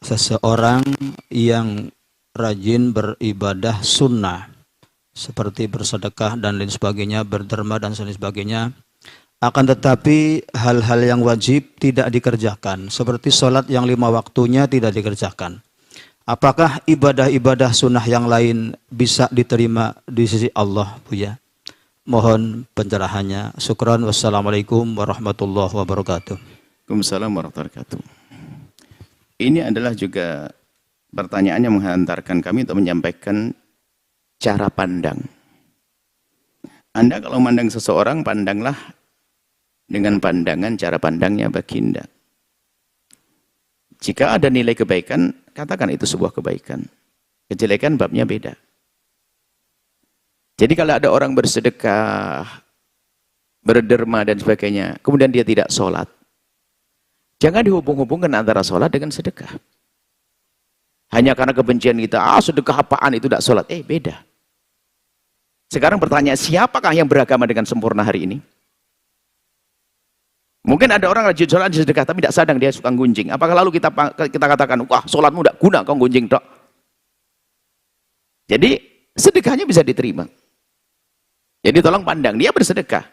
seseorang yang rajin beribadah sunnah seperti bersedekah dan lain sebagainya, berderma dan lain sebagainya, akan tetapi hal-hal yang wajib tidak dikerjakan, seperti sholat yang 5 waktunya tidak dikerjakan. Apakah ibadah-ibadah sunnah yang lain bisa diterima di sisi Allah, Buya? Mohon pencerahannya. Syukran. Wassalamualaikum warahmatullahi wabarakatuh. Waalaikumsalam warahmatullahi wabarakatuh. Ini adalah juga pertanyaan yang menghantarkan kami untuk menyampaikan cara pandang. Anda kalau memandang seseorang, pandanglah dengan pandangan cara pandangnya baginda. Jika ada nilai kebaikan, katakan itu sebuah kebaikan. Kejelekan babnya beda. Jadi kalau ada orang bersedekah, berderma dan sebagainya, kemudian dia tidak sholat, jangan dihubung-hubungkan antara sholat dengan sedekah. Hanya karena kebencian kita, sedekah apaan itu tidak sholat. Beda. Sekarang pertanyaan, siapakah yang beragama dengan sempurna hari ini? Mungkin ada orang rajin sholat, sedekah, tapi tidak sadar dia suka gunjing. Apakah lalu kita katakan, wah sholatmu tidak guna, kau gunjing dok. Jadi sedekahnya bisa diterima. Jadi tolong pandang, dia bersedekah.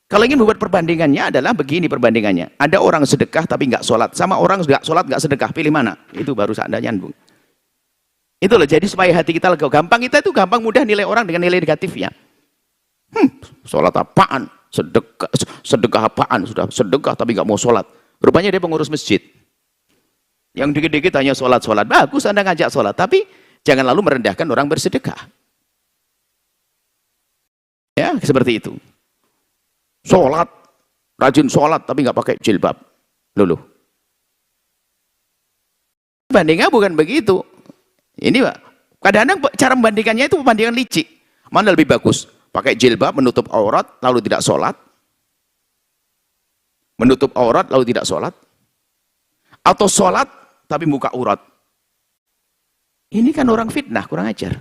Kalau ingin membuat perbandingannya adalah begini perbandingannya. Ada orang sedekah tapi nggak sholat, sama orang nggak sholat nggak sedekah, pilih mana? Itu baru Anda nyambung. Itu loh, jadi supaya hati kita lega, gampang kita itu gampang mudah nilai orang dengan nilai negatifnya. Sholat apaan? Sedekah apaan? Sudah sedekah tapi nggak mau sholat. Rupanya dia pengurus masjid. Yang dikit-dikit hanya sholat. Bagus Anda ngajak sholat, tapi jangan lalu merendahkan orang bersedekah. Ya, seperti itu. Sholat, rajin sholat, tapi nggak pakai jilbab. Luluh. Bandingnya bukan begitu. Ini Pak, kadang-kadang cara membandingkannya itu pembandingan licik. Mana lebih bagus? Pakai jilbab, menutup aurat, lalu tidak sholat? Menutup aurat, lalu tidak sholat? Atau sholat, tapi buka aurat? Ini kan orang fitnah, kurang ajar.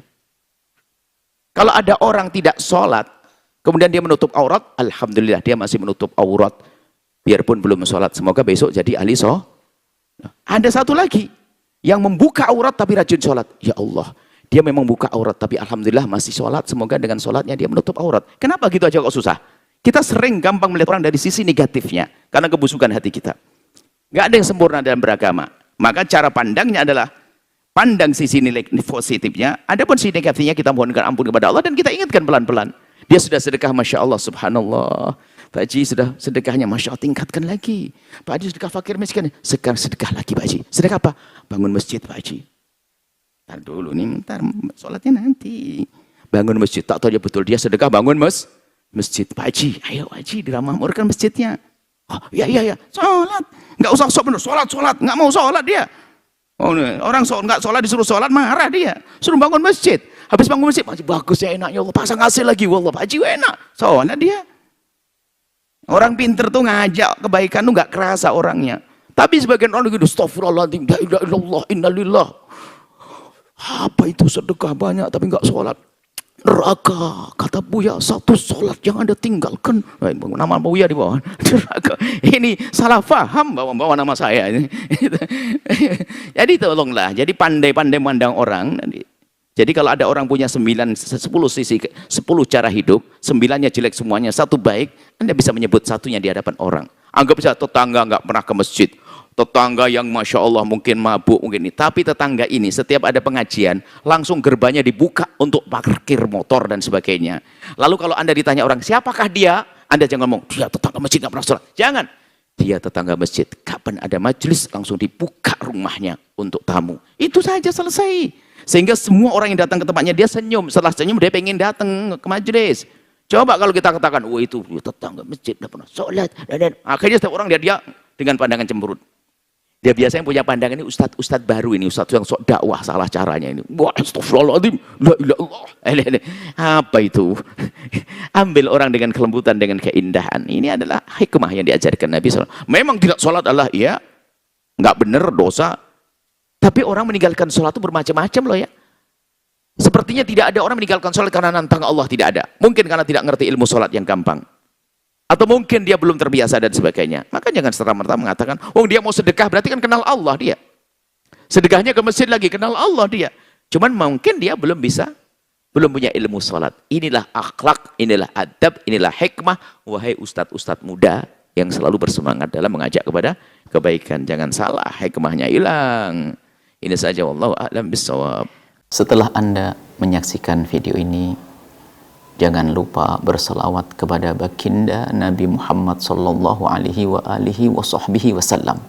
Kalau ada orang tidak sholat, kemudian dia menutup aurat, alhamdulillah dia masih menutup aurat. Biarpun belum sholat, semoga besok jadi ahli sholat. Ada satu lagi, yang membuka aurat tapi rajin sholat. Ya Allah, dia memang buka aurat, tapi alhamdulillah masih sholat. Semoga dengan sholatnya dia menutup aurat. Kenapa gitu aja kok susah? Kita sering gampang melihat orang dari sisi negatifnya, karena kebusukan hati kita. Nggak ada yang sempurna dalam beragama. Maka cara pandangnya adalah, pandang sisi nilai positifnya, adapun sisi negatifnya kita mohonkan ampun kepada Allah, dan kita ingatkan pelan-pelan. Dia sudah sedekah, Masya Allah, Subhanallah. Pak Haji sudah sedekahnya, Masya Allah, tingkatkan lagi. Pak Haji sedekah fakir miskin, sekarang sedekah lagi Pak Haji. Sedekah apa? Bangun masjid Pak Haji. Ntar dulu nih, ntar sholatnya nanti. Bangun masjid, tak tahu dia betul dia sedekah bangun masjid. Pak Haji, ayo Haji, diramamurkan masjidnya. Oh, iya, sholat. Nggak usah sholat, nggak mau sholat dia. Orang nggak sholat disuruh sholat, marah dia. Suruh bangun masjid. Habis bangun masjid, Pak Haji, bagus ya, enak ya Allah, pasang AC lagi, wallah Pak Haji, enak. Sholat dia. Orang pinter tuh ngajak kebaikan tuh nggak kerasa orangnya. Tapi sebagian orang gitu, astagfirullahaladzim, la ilaha illallah, innalillah. Apa itu sedekah banyak tapi nggak sholat? Neraka, kata Buya, satu sholat yang Anda tinggalkan. Nama Buya di bawah. Neraka. Ini salah faham bawa nama saya. Jadi tolonglah, jadi pandai-pandai mandang orang. Jadi kalau ada orang punya 10 sisi, 10 cara hidup, 9-nya jelek semuanya, 1 baik, Anda bisa menyebut satunya di hadapan orang. Anggap saja tetangga nggak pernah ke masjid. Tetangga yang Masya Allah mungkin mabuk, mungkin ini. Tapi tetangga ini setiap ada pengajian, langsung gerbangnya dibuka untuk parkir motor dan sebagainya. Lalu kalau Anda ditanya orang, siapakah dia? Anda jangan ngomong, dia tetangga masjid nggak pernah sholat. Jangan. Dia tetangga masjid. Kapan ada majelis, langsung dibuka rumahnya untuk tamu. Itu saja selesai. Sehingga semua orang yang datang ke tempatnya dia senyum. Setelah senyum dia pengen datang ke majelis. Coba kalau kita katakan, wah itu tetangga masjid nggak pernah sholat. Akhirnya setiap orang dia dengan pandangan cemberut. Dia biasanya punya pandangan ini ustadz baru ini, ustadz yang sok dakwah salah caranya ini. Wah, astagfirullahaladzim, la ilallah. Apa itu? Ambil orang dengan kelembutan, dengan keindahan. Ini adalah hikmah yang diajarkan Nabi SAW. Memang tidak sholat Allah, iya. Nggak benar, dosa. Tapi orang meninggalkan sholat itu bermacam-macam loh ya. Sepertinya tidak ada orang meninggalkan sholat karena nantang Allah, tidak ada. Mungkin karena tidak ngerti ilmu sholat yang gampang. Atau mungkin dia belum terbiasa dan sebagainya. Maka jangan serta-merta mengatakan, oh dia mau sedekah berarti kan kenal Allah dia. Sedekahnya ke masjid lagi, kenal Allah dia. Cuman mungkin dia belum punya ilmu sholat. Inilah akhlak, inilah adab, inilah hikmah. Wahai ustadz-ustadz muda yang selalu bersemangat dalam mengajak kepada kebaikan. Jangan salah, hikmahnya hilang. Ini saja, wallahu a'lam bishawab. Setelah Anda menyaksikan video ini, jangan lupa berselawat kepada baginda Nabi Muhammad sallallahu alaihi wa alihi wa sahbihi wasallam.